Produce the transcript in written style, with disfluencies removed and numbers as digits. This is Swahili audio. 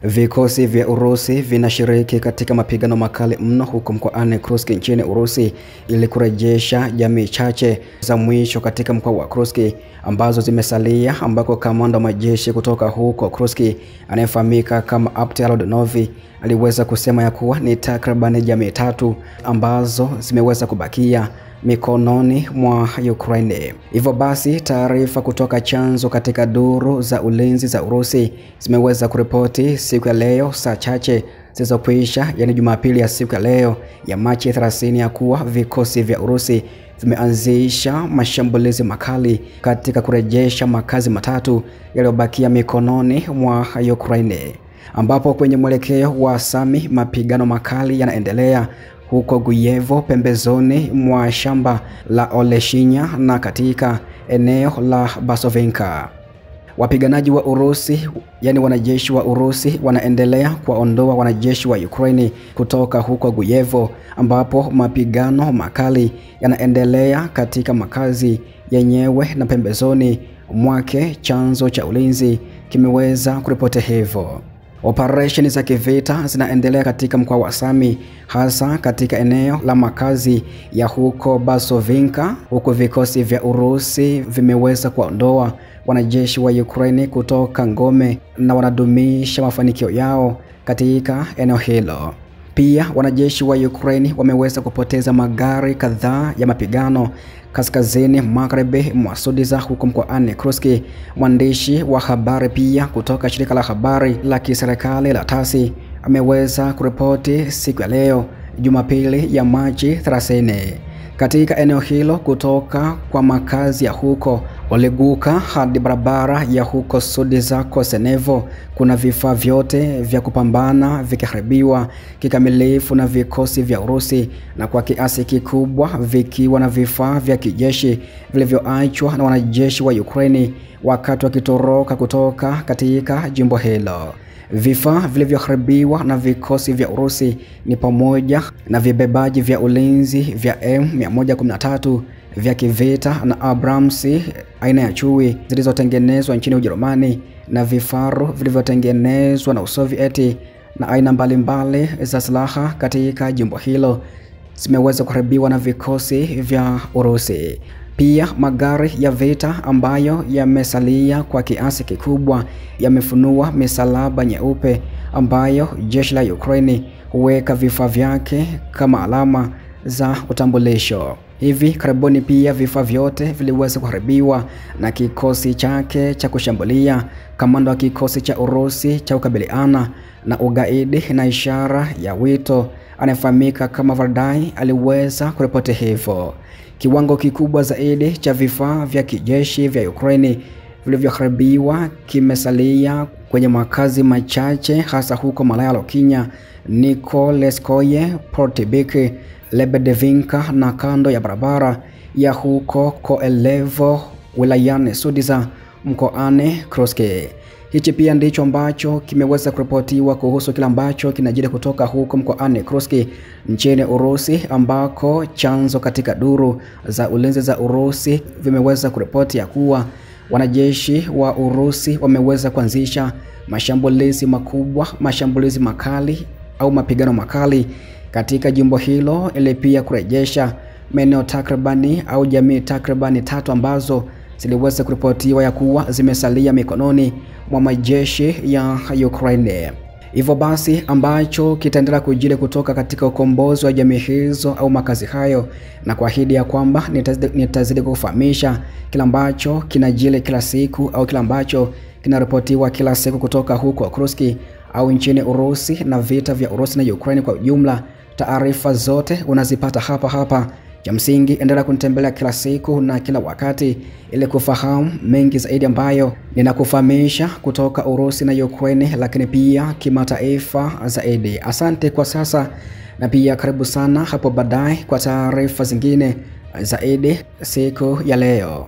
Vikosi vya Urusi vinashiriki katika mapigano makali mno huko mkoani Kursk nchini Urusi ili kurejesha jamii chache za mwisho katika mkoa wa Kursk ambazo zimesalia, ambako kamanda wa majeshi kutoka huko Kursk anayefahamika kama Aptil Rodionovi aliweza kusema ya kuwa ni takriban jamii 3 ambazo zimeweza kubakia mikononi mwa Ukraine. Hivyo basi, taarifa kutoka chanzo katika duru za ulinzi za Urusi zimeweza kuripoti siku ya leo saa chache zilizokwisha, yani Jumapili ya siku ya leo ya Machi 30, ya kuwa vikosi vya Urusi vimeanzisha mashambulizi makali katika kurejesha makazi 3 yaliyobakia mikononi mwa Ukraine, ambapo kwenye mwelekeo wa Sami mapigano makali yanaendelea huko Guyevo pembezoni mwa shamba la Oleshinya na katika eneo la Basovinka. Wapiganaji wa Urusi, yani wanajeshi wa Urusi, wanaendelea kuwaondoa wanajeshi wa Ukraine kutoka huko Guyevo, ambapo mapigano makali yanaendelea katika makazi yenyewe na pembezoni mwake. Chanzo cha ulinzi kimeweza kuripoti hivyo. Operesheni za kivita zinaendelea katika mkoa wa Sami, hasa katika eneo la makazi ya huko Basovinka, huko vikosi vya Urusi vimeweza kuondoa wanajeshi wa Ukraine kutoka ngome na wanadumisha mafanikio yao katika eneo hilo. Pia wanajeshi wa Ukraine wameweza kupoteza magari kadhaa ya mapigano kaskazini magharibi mwa Sudiza huko mkoani Kursk. Mwandishi wa habari pia kutoka shirika la habari la kiserikali la TASS ameweza kuripoti siku ya leo Jumapili ya Machi 30 katika eneo hilo, kutoka kwa makazi ya huko Oleguka hadi barabara ya huko Sudiza Kosenevo, kuna vifaa vyote vya kupambana vikiharibiwa kikamilifu na vikosi vya Urusi, na kwa kiasi kikubwa vikiwa na vifaa vya kijeshi vilivyoachwa na wanajeshi wa Ukraine wakati wakitoroka kutoka katika jimbo hilo. Vifaa vilivyoharibiwa na vikosi vya Urusi ni pamoja na vibebaji vya ulinzi vya M113 vya kivita na Abrams aina ya chui zilizotengenezwa nchini Ujerumani, na vifaru vilivyotengenezwa na Usovieti na aina mbalimbali za silaha katika jimbo hilo zimeweza kuharibiwa na vikosi vya Urusi. Pia magari ya vita ambayo yamesalia kwa kiasi kikubwa yamefunua misalaba nyeupe ambayo jeshi la Ukraine huweka vifaa vyake kama alama za utambulisho. Hivi karibuni pia vifaa vyote viliweza kuharibiwa na kikosi chake cha kushambulia. Kamanda wa kikosi cha Urusi cha kukabiliana na ugaidi na ishara ya wito anayefahamika kama Vardai aliweza kuripoti hivyo. Kiwango kikubwa zaidi cha vifaa vya kijeshi vya Ukraine vilivyoharibiwa kimesalia kwenye makazi machache, hasa huko Malaya Lokinya, Nikoleskoye, Portibiki, Lebedevinka na kando ya barabara ya huko Koelevo wilayani Sudiza mkoani Kursk. Hichi pia ndicho ambacho kimeweza kuripotiwa kuhusu kile ambacho kinajiri kutoka huko mkoani Kursk nchini Urusi, ambako chanzo katika duru za ulinzi za Urusi vimeweza kuripoti ya kuwa wanajeshi wa Urusi wameweza kuanzisha mashambulizi makubwa, mashambulizi makali au mapigano makali katika jimbo hilo, ili pia kurejesha maeneo takribani au jamii takribani 3 ambazo ziliweza kuripotiwa ya kuwa zimesalia mikononi mwa majeshi ya Ukraine. Hivyo basi, ambacho kitaendelea kujiri kutoka katika ukombozi wa jamii hizo au makazi hayo, na kuahidi ya kwamba nitazidi kufahamisha kila ambacho kinajiri kila siku au kila ambacho kinaripotiwa kila siku kutoka huko Kursk au nchini Urusi na vita vya Urusi na Ukraine kwa ujumla. Taarifa zote unazipata hapa. Cha msingi, endelea kunitembelea kila siku na kila wakati ili kufahamu mengi zaidi ambayo ninakufahamisha kutoka Urusi na Ukraine, lakini pia kimataifa zaidi. Asante kwa sasa, na pia karibu sana hapo baadaye kwa taarifa zingine zaidi siku ya leo.